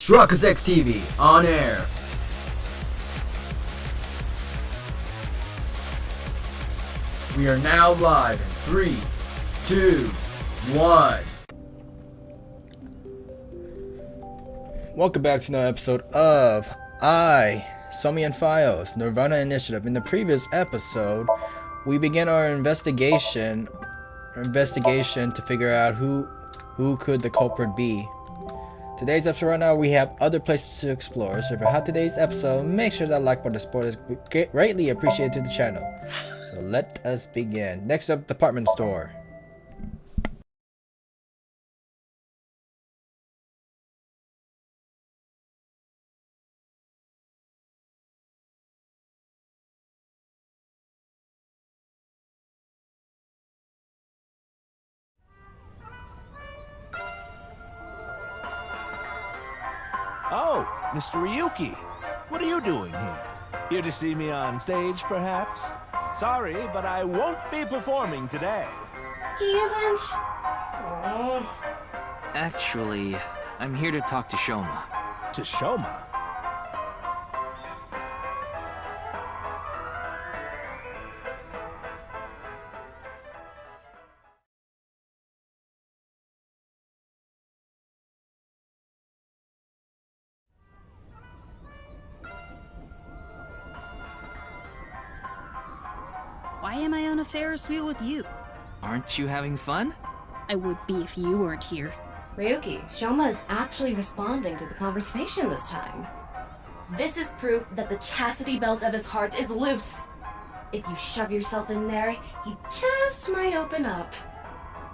Truckers X TV on air. We are now live in 3, 2, 1. Welcome back to another episode of Somnium Files, Nirvana Initiative. In the previous episode, we began our investigation to figure out who could the culprit be. Today's episode right now, we have other places to explore. So if you had today's episode, make sure that like button support is greatly appreciated to the channel. So let us begin. Next up, department store. Oh, Mr. Ryuki, what are you doing here? Here to see me on stage, perhaps? Sorry, but I won't be performing today. He isn't. Actually, I'm here to talk to Shoma. To Shoma? Why am I on a Ferris wheel with you? Aren't you having fun? I would be if you weren't here. Ryuki, Shoma is actually responding to the conversation this time. This is proof that the chastity belt of his heart is loose. If you shove yourself in there, he just might open up.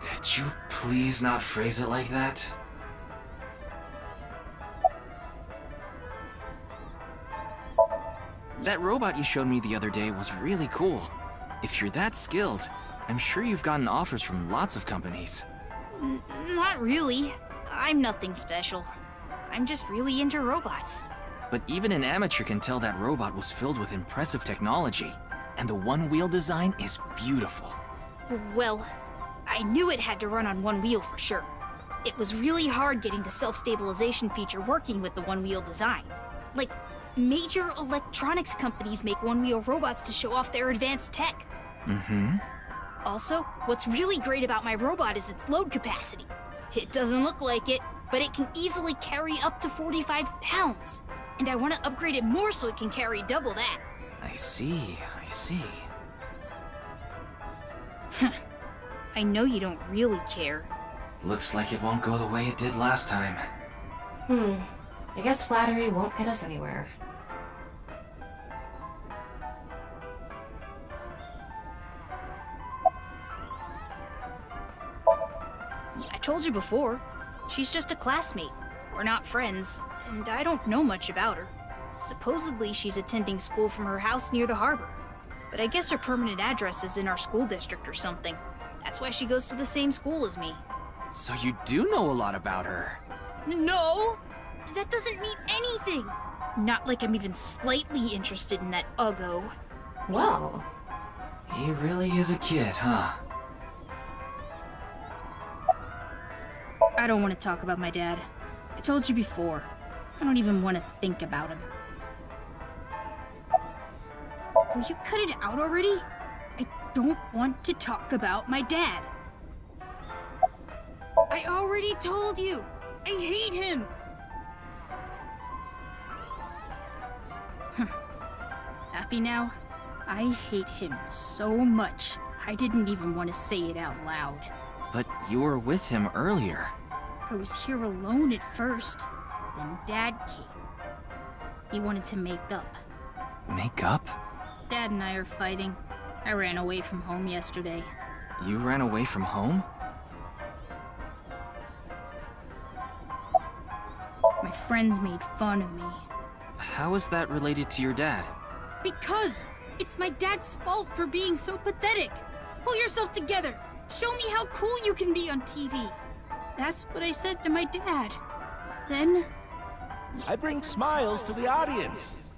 Could you please not phrase it like that? That robot you showed me the other day was really cool. If you're that skilled, I'm sure you've gotten offers from lots of companies. Not really. I'm nothing special. I'm just really into robots. But even an amateur can tell that robot was filled with impressive technology, and the one-wheel design is beautiful. Well, I knew it had to run on one wheel for sure. It was really hard getting the self-stabilization feature working with the one-wheel design. Like, major electronics companies make one-wheel robots to show off their advanced tech. Mm-hmm. Also, what's really great about my robot is its load capacity. It doesn't look like it, but it can easily carry up to 45 pounds. And I want to upgrade it more so it can carry double that. I see. I know you don't really care. Looks like it won't go the way it did last time. I guess flattery won't get us anywhere. I told you before, she's just a classmate. We're not friends, and I don't know much about her. Supposedly, she's attending school from her house near the harbor. But I guess her permanent address is in our school district or something. That's why she goes to the same school as me. So you do know a lot about her. No! That doesn't mean anything! Not like I'm even slightly interested in that uggo. Well, He really is a kid, huh? I don't want to talk about my dad. I told you before. I don't even want to think about him. Will you cut it out already? I don't want to talk about my dad. I already told you! I hate him! Happy now? I hate him so much, I didn't even want to say it out loud. But you were with him earlier. I was here alone at first, then Dad came. He wanted to make up. Make up? Dad and I are fighting. I ran away from home yesterday. You ran away from home? My friends made fun of me. How is that related to your dad? Because it's my dad's fault for being so pathetic. Pull yourself together. Show me how cool you can be on TV. That's what I said to my dad. Then... I bring smiles to the audience.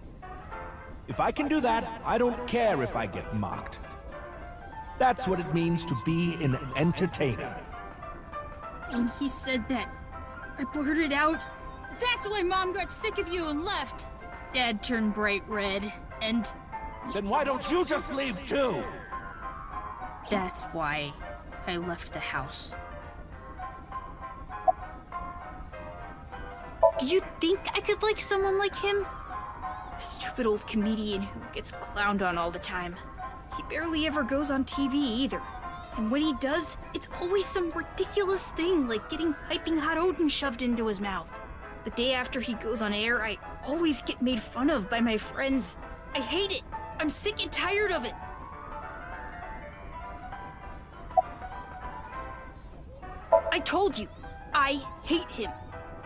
If I can do that, I don't care if I get mocked. That's what it means to be an entertainer. When he said that, I blurted out That's why Mom got sick of you and left. Dad turned bright red, and Then why don't you just leave too? that's why I left the house. Do you think I could like someone like him? A stupid old comedian who gets clowned on all the time. He barely ever goes on TV either. And when he does, it's always some ridiculous thing like getting piping hot Odin shoved into his mouth. The day after he goes on air, I always get made fun of by my friends. I hate it. I'm sick and tired of it. I told you, I hate him.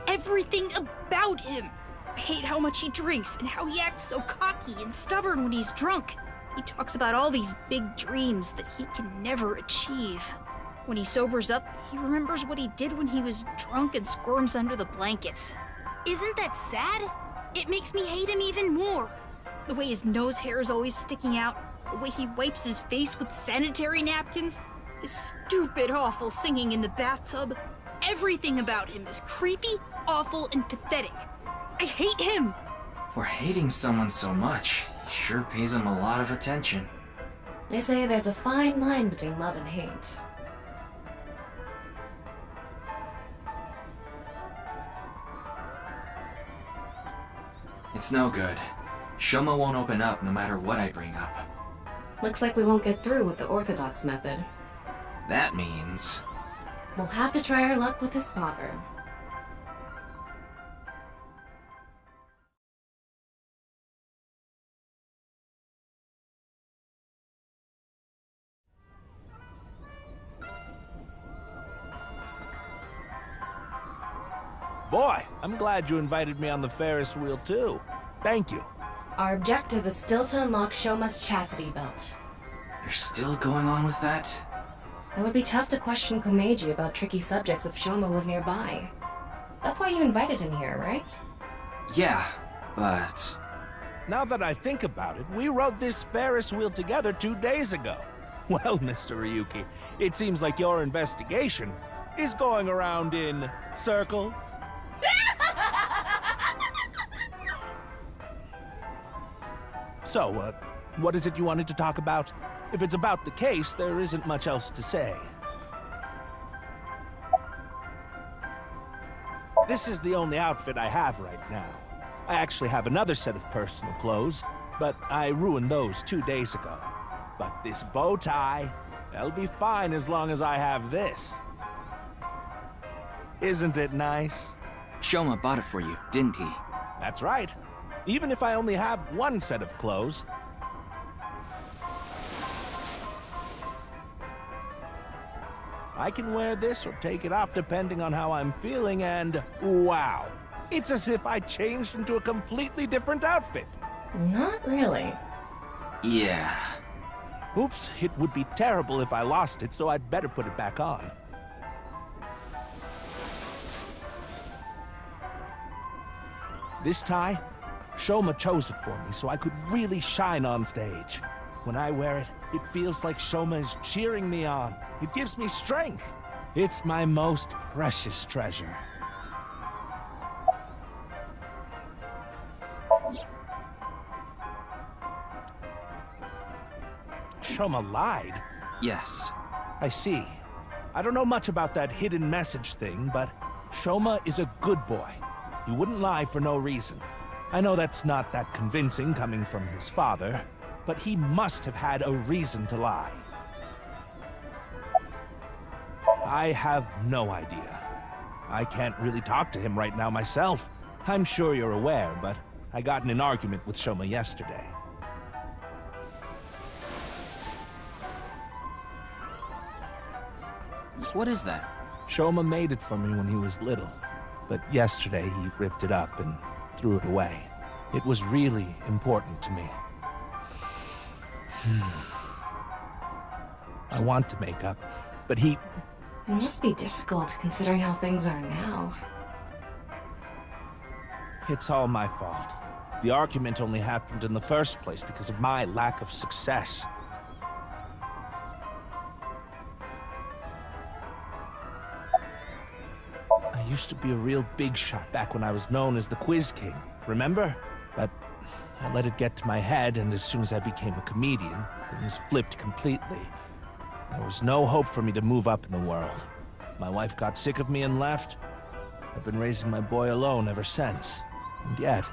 Everything about him. I hate how much he drinks and how he acts so cocky and stubborn when he's drunk. He talks about all these big dreams that he can never achieve. When he sobers up, he remembers what he did when he was drunk and squirms under the blankets. Isn't that sad? It makes me hate him even more. The way his nose hair is always sticking out, the way he wipes his face with sanitary napkins, his stupid, awful singing in the bathtub. Everything about him is creepy, awful, and pathetic. I hate him! For hating someone so much, he sure pays him a lot of attention. They say there's a fine line between love and hate. It's no good. Shoma won't open up no matter what I bring up. Looks like we won't get through with the Orthodox method. That means... We'll have to try our luck with his father. Boy, I'm glad you invited me on the Ferris wheel too. Thank you. Our objective is still to unlock Shoma's chastity belt. You're still going on with that? It would be tough to question Komeiji about tricky subjects if Shoma was nearby. That's why you invited him here, right? Yeah, but... Now that I think about it, we rode this Ferris wheel together 2 days ago. Well, Mr. Ryuki, it seems like your investigation is going around in circles. So, what is it you wanted to talk about? If it's about the case, there isn't much else to say. This is the only outfit I have right now. I actually have another set of personal clothes, but I ruined those 2 days ago. But this bow tie, that'll be fine as long as I have this. Isn't it nice? Shoma bought it for you, didn't he? That's right. Even if I only have one set of clothes. I can wear this or take it off depending on how I'm feeling, and wow! It's as if I changed into a completely different outfit. Not really. Yeah. Oops, it would be terrible if I lost it, so I'd better put it back on. This tie, Shoma chose it for me so I could really shine on stage. When I wear it, it feels like Shoma is cheering me on. It gives me strength. It's my most precious treasure. Shoma lied? Yes. I see. I don't know much about that hidden message thing, but Shoma is a good boy. He wouldn't lie for no reason. I know that's not that convincing coming from his father, but he must have had a reason to lie. I have no idea. I can't really talk to him right now myself. I'm sure you're aware, but I got in an argument with Shoma yesterday. What is that? Shoma made it for me when he was little, but yesterday he ripped it up and threw it away. It was really important to me. I want to make up, but he... It must be difficult considering how things are now. It's all my fault. The argument only happened in the first place because of my lack of success. I used to be a real big shot back when I was known as the Quiz King, remember? But I let it get to my head, and as soon as I became a comedian, things flipped completely. There was no hope for me to move up in the world. My wife got sick of me and left. I've been raising my boy alone ever since. And yet...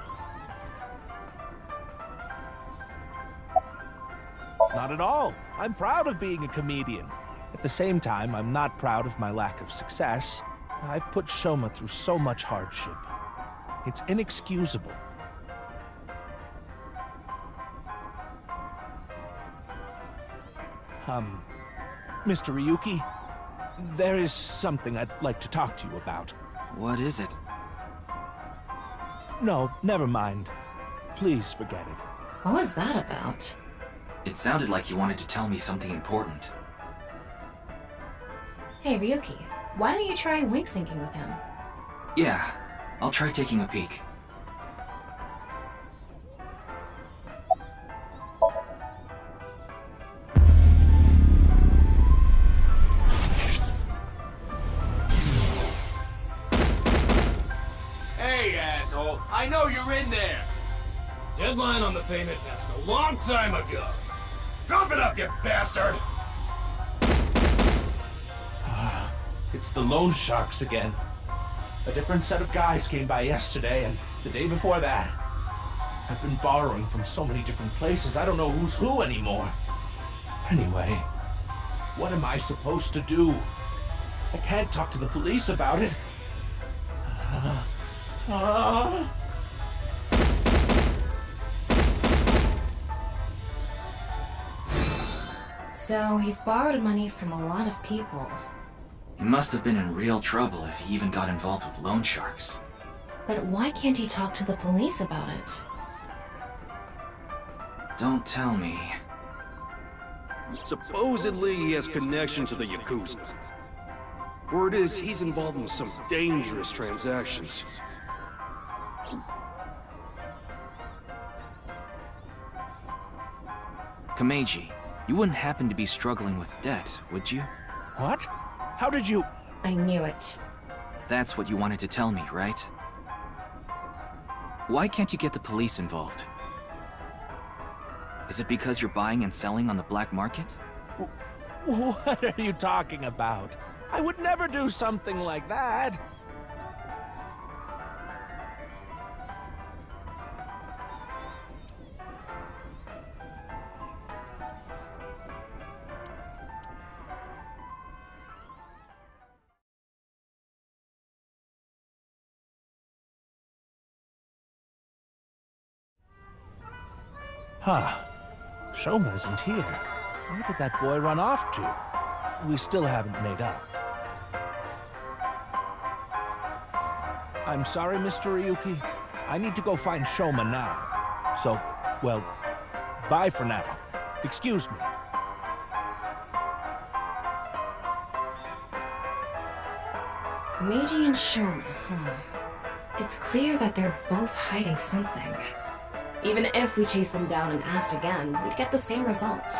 Not at all. I'm proud of being a comedian. At the same time, I'm not proud of my lack of success. I put Shoma through so much hardship. It's inexcusable. Mr. Ryuki, there is something I'd like to talk to you about. What is it? No, never mind. Please forget it. What was that about? It sounded like you wanted to tell me something important. Hey, Ryuki, why don't you try wink syncing with him? Yeah, I'll try taking a peek. Hey, asshole! I know you're in there! Deadline on the payment passed a long time ago. Drop it up, you bastard! It's the loan sharks again. A different set of guys came by yesterday, and the day before that. I've been borrowing from so many different places, I don't know who's who anymore. Anyway, what am I supposed to do? I can't talk to the police about it. So, he's borrowed money from a lot of people. He must have been in real trouble if he even got involved with loan sharks. But why can't he talk to the police about it? Don't tell me. Supposedly, he has connection to the Yakuza. Word is, he's involved in some dangerous transactions. Kameji, you wouldn't happen to be struggling with debt, would you? What? How did you... I knew it. That's what you wanted to tell me, right? Why can't you get the police involved? Is it because you're buying and selling on the black market? What are you talking about? I would never do something like that. Huh. Shoma isn't here. Where did that boy run off to? We still haven't made up. I'm sorry, Mr. Ryuki. I need to go find Shoma now. So, well, bye for now. Excuse me. Meiji and Shoma, huh? It's clear that they're both hiding something. Even if we chase them down and asked again, we'd get the same result.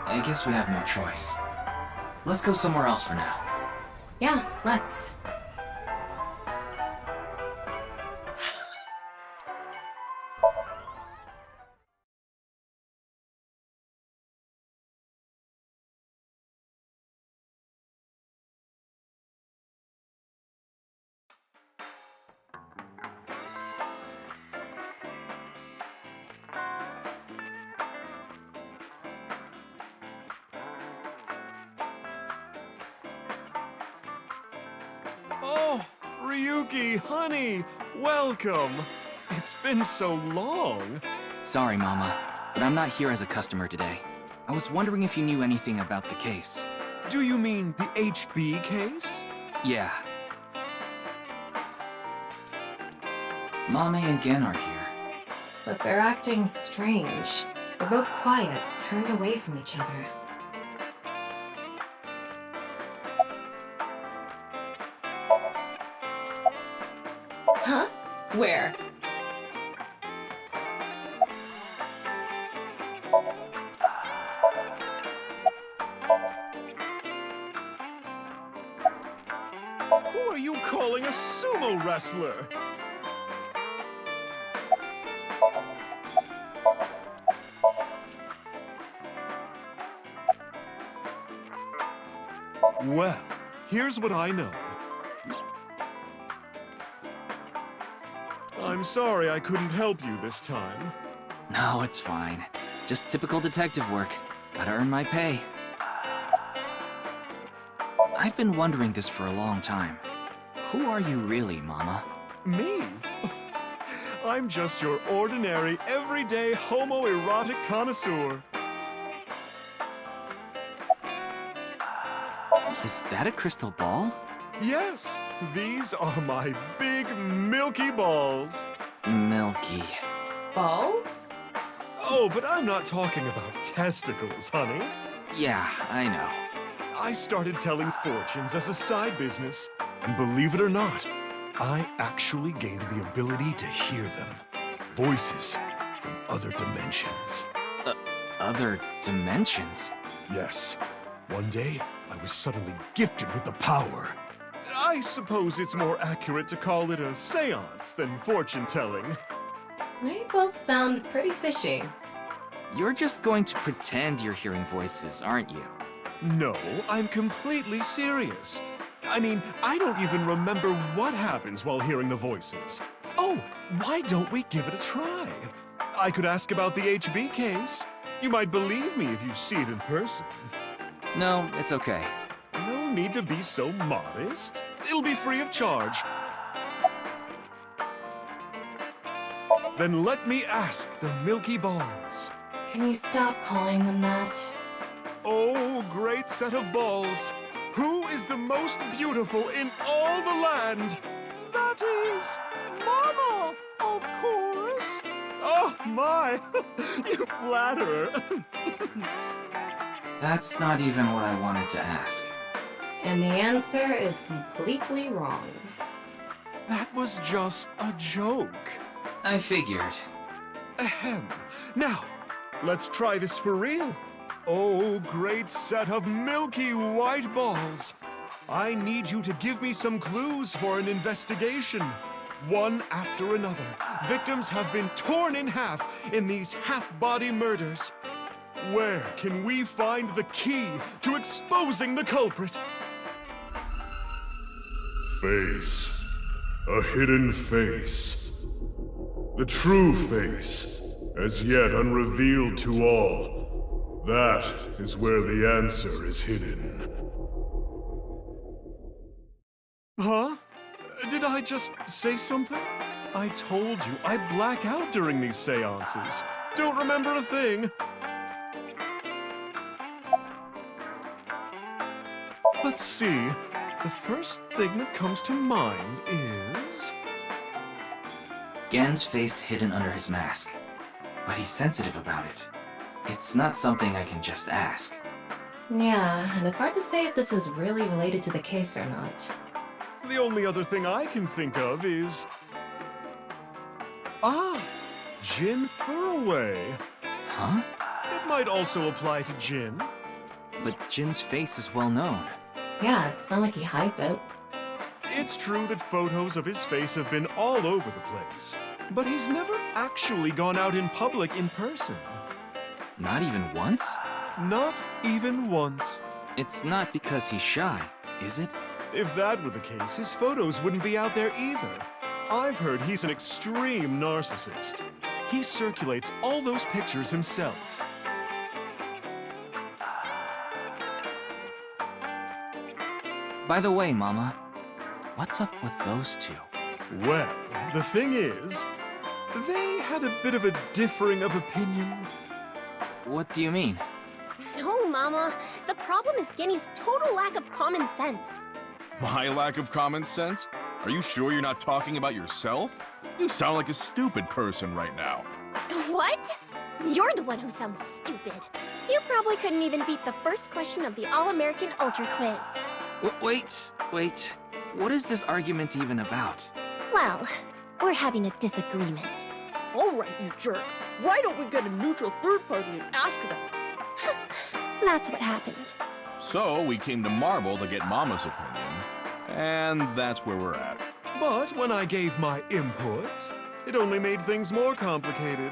I guess we have no choice. Let's go somewhere else for now. Yeah, let's. Oh, Ryuki, honey, welcome. It's been so long. Sorry, Mama, but I'm not here as a customer today. I was wondering if you knew anything about the case. Do you mean the HB case? Yeah. Mame and Gen are here. But they're acting strange. They're both quiet, turned away from each other. Huh? Where? Who are you calling a sumo wrestler? Well, here's what I know. I'm sorry I couldn't help you this time. No, it's fine. Just typical detective work. Gotta earn my pay. I've been wondering this for a long time. Who are you really, Mama? Me? I'm just your ordinary, everyday homoerotic connoisseur. Is that a crystal ball? Yes, these are my big milky balls. Milky. Balls? Oh, but I'm not talking about testicles, honey. Yeah, I know. I started telling fortunes as a side business, and believe it or not, I actually gained the ability to hear them. Voices from other dimensions. Other dimensions? Yes. One day, I was suddenly gifted with the power. I suppose it's more accurate to call it a seance than fortune-telling. They both sound pretty fishy. You're just going to pretend you're hearing voices, aren't you? No, I'm completely serious. I mean, I don't even remember what happens while hearing the voices. Oh, why don't we give it a try? I could ask about the HB case. You might believe me if you see it in person. No, it's okay. No need to be so modest. It'll be free of charge. Then let me ask the Milky Balls. Can you stop calling them that? Oh, great set of balls. Who is the most beautiful in all the land? That is Mama, of course. Oh, my. You flatterer. That's not even what I wanted to ask. And the answer is completely wrong. That was just a joke. I figured. Ahem. Now, let's try this for real. Oh, great set of milky white balls. I need you to give me some clues for an investigation. One after another, victims have been torn in half in these half-body murders. Where can we find the key to exposing the culprit? Face. A hidden face. The true face, as yet unrevealed to all. That is where the answer is hidden. Huh? Did I just say something? I told you, I black out during these seances. Don't remember a thing. Let's see. The first thing that comes to mind is... Gen's face hidden under his mask. But he's sensitive about it. It's not something I can just ask. Yeah, and it's hard to say if this is really related to the case or not. The only other thing I can think of is... Ah! Jin Furaway. Huh? It might also apply to Jin. But Jin's face is well known. Yeah, it's not like he hides it. It's true that photos of his face have been all over the place, but he's never actually gone out in public in person. Not even once? Not even once. It's not because he's shy, is it? If that were the case, his photos wouldn't be out there either. I've heard he's an extreme narcissist. He circulates all those pictures himself. By the way, Mama, what's up with those two? Well, the thing is, they had a bit of a differing of opinion. What do you mean? No, Mama. The problem is Genny's total lack of common sense. My lack of common sense? Are you sure you're not talking about yourself? You sound like a stupid person right now. What? You're the one who sounds stupid. You probably couldn't even beat the first question of the All-American Ultra Quiz. Wait. What is this argument even about? Well, we're having a disagreement. All right, you jerk. Why don't we get a neutral third party and ask them? That's what happened. So we came to Marble to get Mama's opinion. And that's where we're at. But when I gave my input, it only made things more complicated.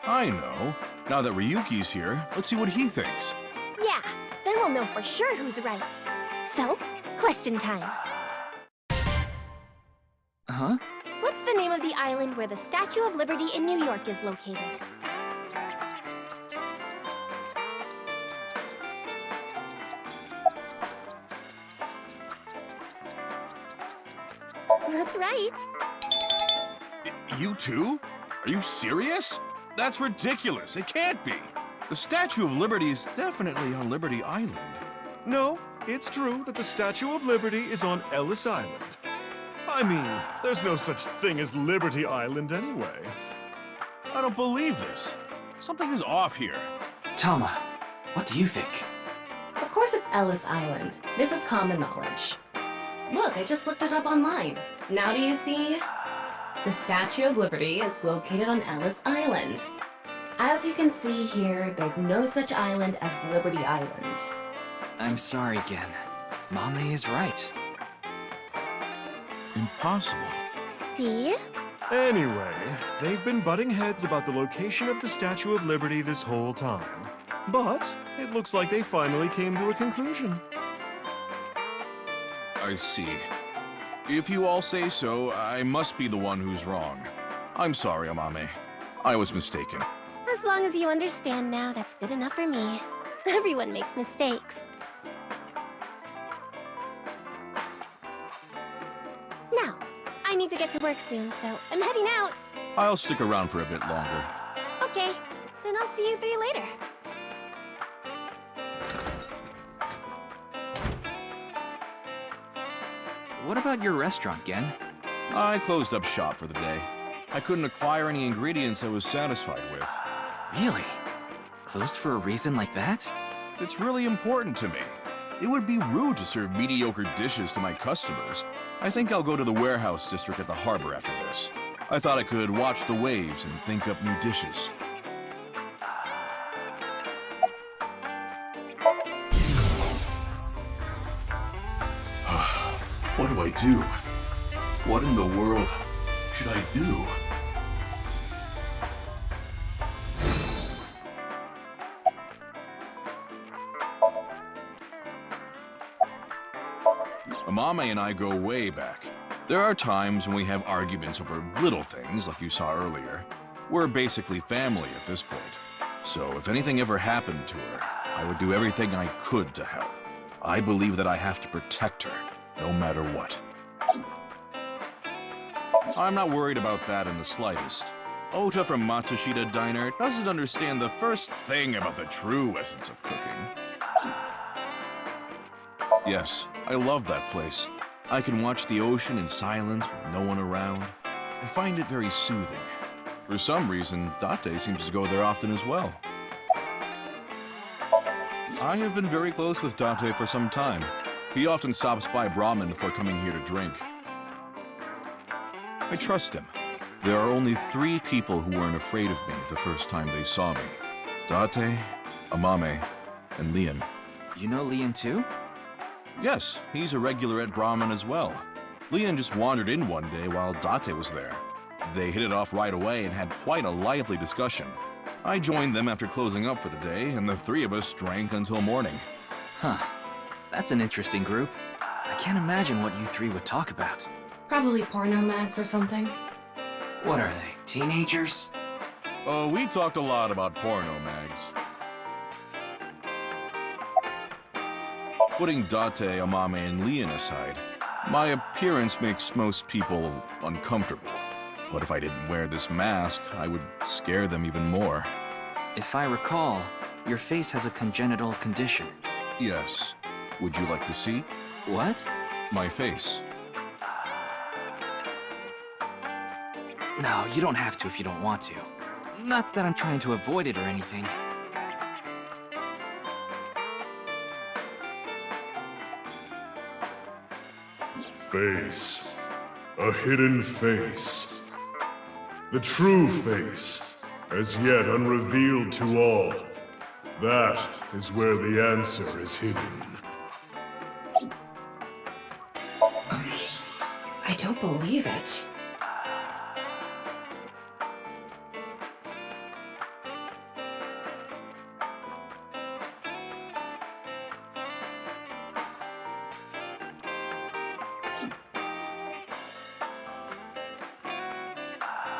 I know. Now that Ryuki's here, let's see what he thinks. Yeah, then we'll know for sure who's right. So, question time. Huh? What's the name of the island where the Statue of Liberty in New York is located? That's right. You too? Are you serious? That's ridiculous. It can't be. The Statue of Liberty is definitely on Liberty Island. No, it's true that the Statue of Liberty is on Ellis Island. I mean, there's no such thing as Liberty Island anyway. I don't believe this. Something is off here. Tama, what do you think? Of course it's Ellis Island. This is common knowledge. Look, I just looked it up online. Now do you see? The Statue of Liberty is located on Ellis Island. As you can see here, there's no such island as Liberty Island. I'm sorry again. Mame is right. Impossible. See? Anyway, they've been butting heads about the location of the Statue of Liberty this whole time. But it looks like they finally came to a conclusion. I see. If you all say so, I must be the one who's wrong. I'm sorry, Amame. I was mistaken. As long as you understand now, that's good enough for me. Everyone makes mistakes. Now, I need to get to work soon, so I'm heading out. I'll stick around for a bit longer. Okay, then I'll see you three later. What about your restaurant, Gen? I closed up shop for the day. I couldn't acquire any ingredients I was satisfied with. Really? Closed for a reason like that? It's really important to me. It would be rude to serve mediocre dishes to my customers. I think I'll go to the warehouse district at the harbor after this. I thought I could watch the waves and think up new dishes. What do I do? What in the world should I do? Amame and I go way back. There are times when we have arguments over little things like you saw earlier. We're basically family at this point. So if anything ever happened to her, I would do everything I could to help. I believe that I have to protect her, no matter what. I'm not worried about that in the slightest. Ota from Matsushita Diner doesn't understand the first thing about the true essence of cooking. Yes, I love that place. I can watch the ocean in silence with no one around. I find it very soothing. For some reason, Date seems to go there often as well. I have been very close with Date for some time. He often stops by Brahmin before coming here to drink. I trust him. There are only 3 people who weren't afraid of me the first time they saw me. Date, Amame, and Leon. You know Leon too? Yes, he's a regular at Brahmin as well. Leon just wandered in one day while Date was there. They hit it off right away and had quite a lively discussion. I joined them after closing up for the day, and the 3 of us drank until morning. Huh. That's an interesting group. I can't imagine what you 3 would talk about. Probably porno mags or something. What are they, teenagers? Oh, we talked a lot about porno mags. Putting Date, Amame, and Leon aside, my appearance makes most people uncomfortable. But if I didn't wear this mask, I would scare them even more. If I recall, your face has a congenital condition. Yes. Would you like to see? What? My face. No, you don't have to if you don't want to. Not that I'm trying to avoid it or anything. Face. A hidden face. The true face, as yet unrevealed to all. That is where the answer is hidden. don't believe it.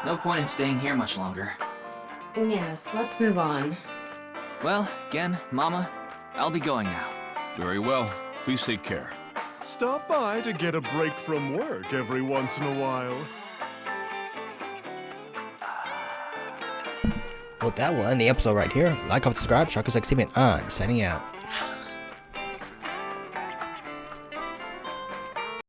No point in staying here much longer. Yes, let's move on. Well, Gen, Mama, I'll be going now. Very well. Please take care. Stop by to get a break from work every once in a while. Well, that will end the episode right here. Like, comment, subscribe, Shark is like Steven. I'm signing out.